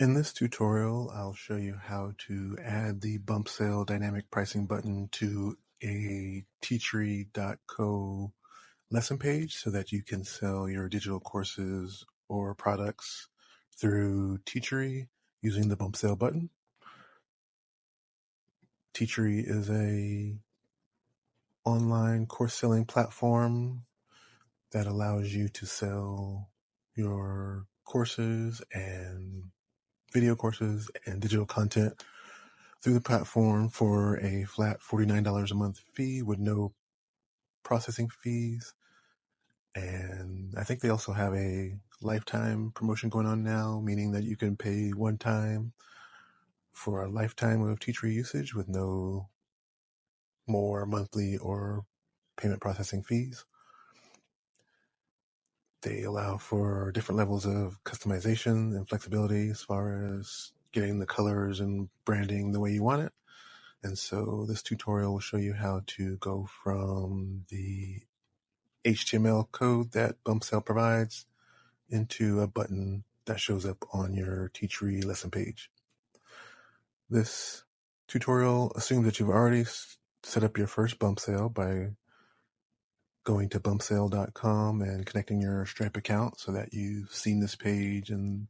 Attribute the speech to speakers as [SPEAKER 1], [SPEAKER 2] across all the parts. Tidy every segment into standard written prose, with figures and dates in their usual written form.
[SPEAKER 1] In this tutorial, I'll show you how to add the Bumpsale dynamic pricing button to a teachery.co lesson page so that you can sell your digital courses or products through Teachery using the Bumpsale button. Teachery is a online course selling platform that allows you to sell your courses and video courses and digital content through the platform for a flat $49 a month fee with no processing fees. And I think they also have a lifetime promotion going on now, meaning that you can pay one time for a lifetime of Teachery usage with no more monthly or payment processing fees. They allow for different levels of customization and flexibility as far as getting the colors and branding the way you want it. And so this tutorial will show you how to go from the HTML code that Bumpsale provides into a button that shows up on your Teachery lesson page. This tutorial assumes that you've already set up your first Bumpsale by going to bumpsale.com and connecting your Stripe account so that you've seen this page and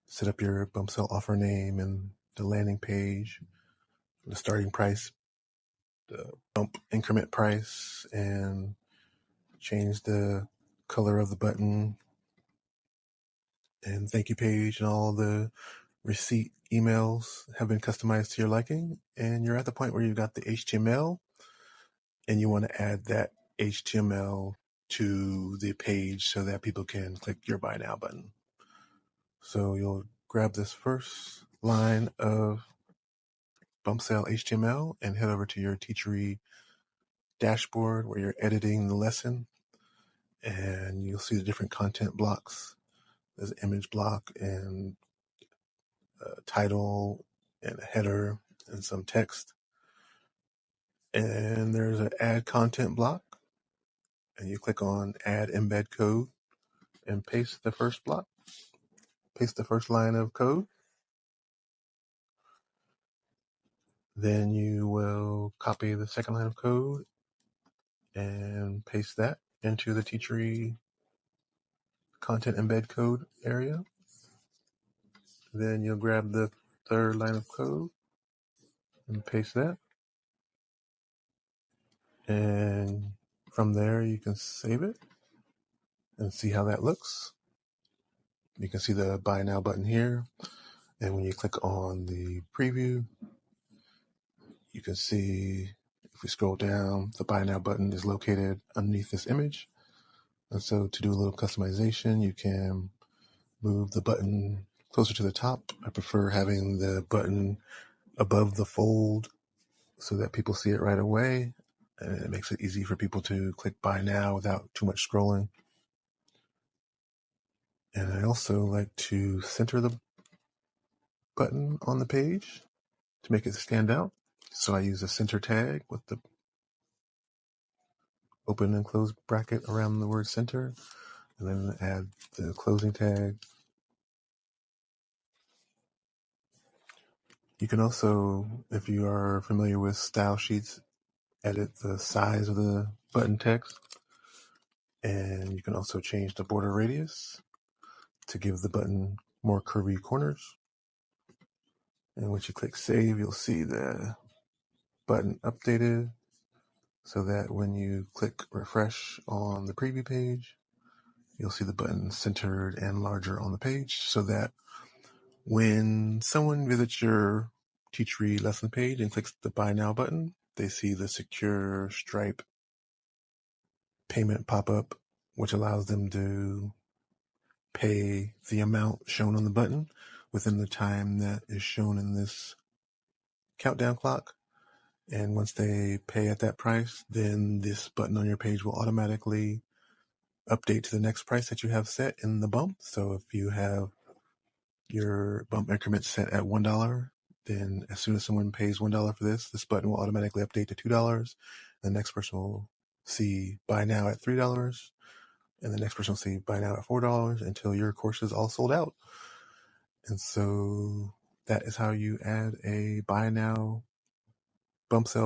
[SPEAKER 1] set up your Bumpsale offer name and the landing page, the starting price, the bump increment price, and change the color of the button and thank you page, and all the receipt emails have been customized to your liking. And you're at the point where you've got the HTML and you want to add that HTML to the page so that people can click your buy now button. So you'll grab this first line of Bumpsale HTML and head over to your Teachery dashboard where you're editing the lesson, and you'll see the different content blocks. There's an image block and a title and a header and some text. And there's an add content block, and you click on add embed code and paste the first block, paste the first line of code. Then you will copy the second line of code and paste that into the Teachery content embed code area. Then you'll grab the third line of code and paste that. And from there, you can save it and see how that looks. You can see the buy now button here. And when you click on the preview, you can see, if we scroll down, the buy now button is located underneath this image. And so to do a little customization, you can move the button closer to the top. I prefer having the button above the fold so that people see it right away. And it makes it easy for people to click buy now without too much scrolling. And I also like to center the button on the page to make it stand out. So I use a center tag with the open and close bracket around the word center, and then add the closing tag. You can also, if you are familiar with style sheets, edit the size of the button text. And you can also change the border radius to give the button more curvy corners. And once you click save, you'll see the button updated so that when you click refresh on the preview page, you'll see the button centered and larger on the page, so that when someone visits your Teachery lesson page and clicks the buy now button, they see the secure Stripe payment pop up, which allows them to pay the amount shown on the button within the time that is shown in this countdown clock. And once they pay at that price, then this button on your page will automatically update to the next price that you have set in the bump. So if you have your bump increment set at $1, then as soon as someone pays $1 for this button will automatically update to $2. The next person will see buy now at $3, and the next person will see buy now at $4 until your course is all sold out. And so that is how you add a Bumpsale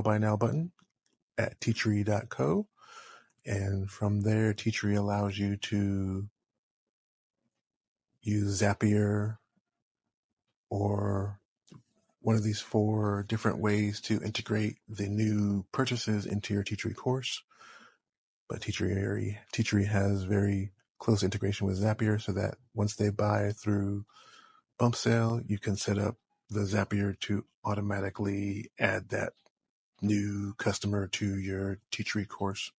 [SPEAKER 1] Buy Now button at teachery.co. And from there, Teachery allows you to use Zapier or one of these 4 different ways to integrate the new purchases into your Teachery course. But Teachery has very close integration with Zapier, so that once they buy through Bumpsale, you can set up the Zapier to automatically add that new customer to your Teachery course.